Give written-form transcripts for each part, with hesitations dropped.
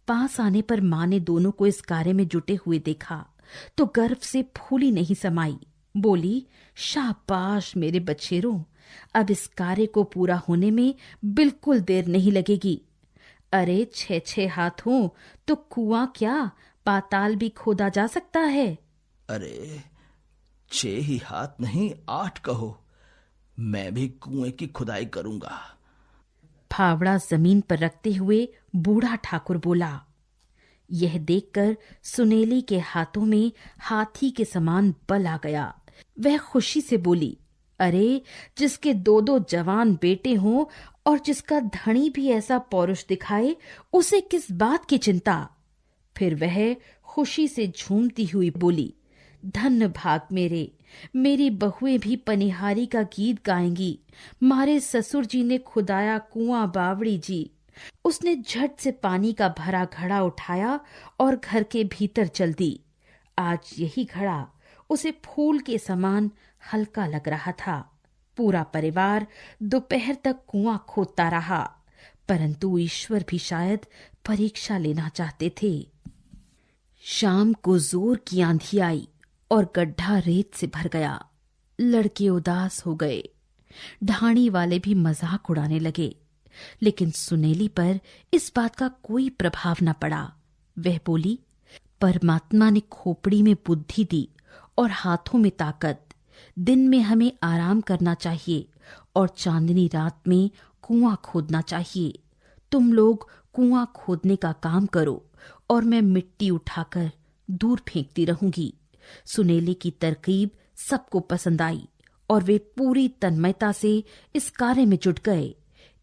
पास आने पर माँ ने दोनों को इस कार्य में जुटे हुए देखा तो गर्व से फूली नहीं समाई। बोली, शाबाश मेरे बछेरों, अब इस कार्य को पूरा होने में बिल्कुल देर नहीं लगेगी। अरे 6-6 हाथ हो तो कुआं क्या, पाताल भी खोदा जा सकता है। अरे 6 ही हाथ नहीं 8 कहो, मैं भी कुएं की खुदाई करूंगा। फावड़ा जमीन पर रखते हुए बूढ़ा ठाकुर बोला। यह देखकर सुनेली के हाथों में हाथी के समान बल आ गया। वह खुशी से बोली, अरे जिसके 2-2 जवान बेटे हों और जिसका धनी भी ऐसा पौरुष दिखाए, उसे किस बात की चिंता। फिर वह खुशी से झूमती हुई बोली, धन्य भाग मेरे, मेरी बहुएं भी पनिहारी का गीत गाएंगी। मारे ससुर जी ने खुदाया कुआं बावड़ी जी। उसने झट से पानी का भरा घड़ा उठाया और घर के भीतर चल दी। आज यही घड़ा उसे फूल के समान हल्का लग रहा था। पूरा परिवार दोपहर तक कुआं खोदता रहा, परंतु ईश्वर भी शायद परीक्षा लेना चाहते थे। शाम को जोर की आंधी आई और गड्ढा रेत से भर गया। लड़के उदास हो गए, ढाणी वाले भी मजाक उड़ाने लगे, लेकिन सुनेली पर इस बात का कोई प्रभाव न पड़ा। वह बोली, परमात्मा ने खोपड़ी में बुद्धि दी और हाथों में ताकत। दिन में हमें आराम करना चाहिए और चांदनी रात में कुआं खोदना चाहिए। तुम लोग कुआं खोदने का काम करो और मैं मिट्टी उठाकर दूर फेंकती रहूंगी। सुनेली की तरकीब सबको पसंद आई और वे पूरी तन्मयता से इस कार्य में जुट गए।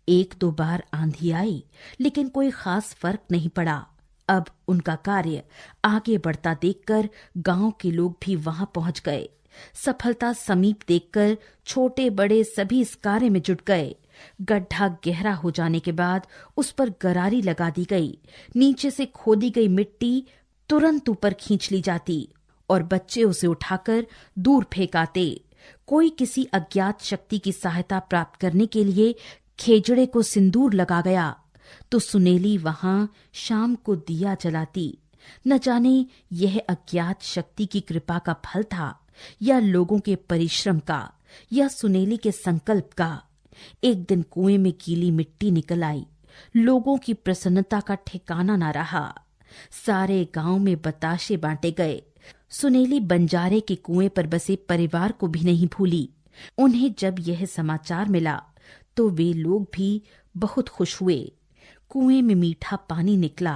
1-2 बार आंधी आई, लेकिन कोई खास फर्क नहीं पड़ा। अब उनका कार्य आगे बढ़ता देखकर गांव के लोग भी वहां पहुंच गए। सफलता समीप देखकर छोटे बड़े सभी इस कार्य में जुट गए। गड्ढा गहरा हो जाने के बाद उस पर गरारी लगा दी गई। नीचे से खोदी गई मिट्टी तुरंत ऊपर खींच ली जाती और बच्चे उसे उठाकर दूर फेंक आते। कोई किसी अज्ञात शक्ति की सहायता प्राप्त करने के लिए खेजड़े को सिंदूर लगा गया तो सुनेली वहां शाम को दिया जलाती। न जाने यह अज्ञात शक्ति की कृपा का फल था या लोगों के परिश्रम का या सुनेली के संकल्प का। एक दिन कुएं में गीली मिट्टी निकल आई। लोगों की प्रसन्नता का ठिकाना न रहा। सारे गांव में बताशे बांटे गए। सुनेली बंजारे के कुएं पर बसे परिवार को भी नहीं भूली। उन्हें जब यह समाचार मिला तो वे लोग भी बहुत खुश हुए। कुएं में मीठा पानी निकला।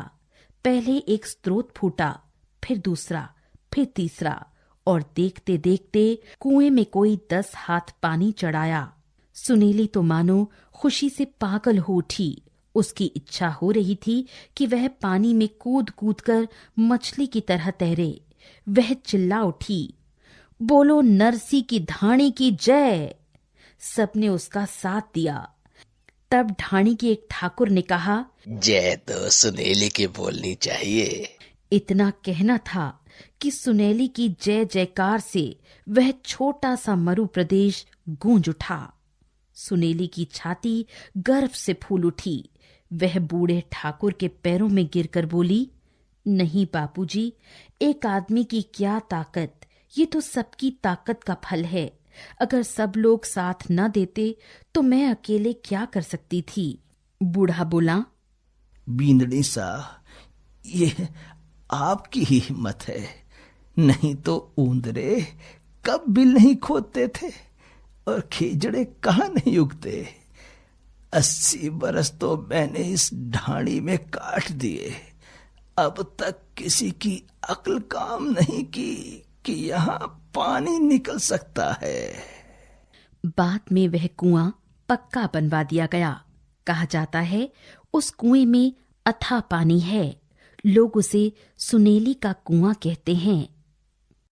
पहले एक स्रोत फूटा, फिर दूसरा, फिर तीसरा और देखते देखते कुएं में कोई 10 हाथ पानी चढ़ाया। सुनेली तो मानो खुशी से पागल हो उठी। उसकी इच्छा हो रही थी कि वह पानी में कूद कूद कर मछली की तरह तैरे। वह चिल्ला उठी, बोलो नरसी की धाणी की जय। सबने उसका साथ दिया। तब ढाणी के एक ठाकुर ने कहा, जय तो सुनेली की बोलनी चाहिए। इतना कहना था कि सुनेली की जय जयकार से वह छोटा सा मरु प्रदेश गूंज उठा। सुनेली की छाती गर्व से फूल उठी। वह बूढ़े ठाकुर के पैरों में गिरकर बोली, नहीं बापूजी, एक आदमी की क्या ताकत, ये तो सबकी ताकत का फल है। अगर सब लोग साथ न देते तो मैं अकेले क्या कर सकती थी। बूढ़ा बोला, बींदड़ी सा, ये आपकी ही हिम्मत है, नहीं तो ऊंदरे कब बिल नहीं खोदते थे और खेजड़े कहाँ नहीं उगते। 80 बरस तो मैंने इस ढाणी में काट दिए, अब तक किसी की अक्ल काम नहीं की कि यहाँ पानी निकल सकता है। बाद में वह कुआं पक्का बनवा दिया गया। कहा जाता है उस कुएं में अथाह पानी है। लोग उसे सुनेली का कुआं कहते हैं।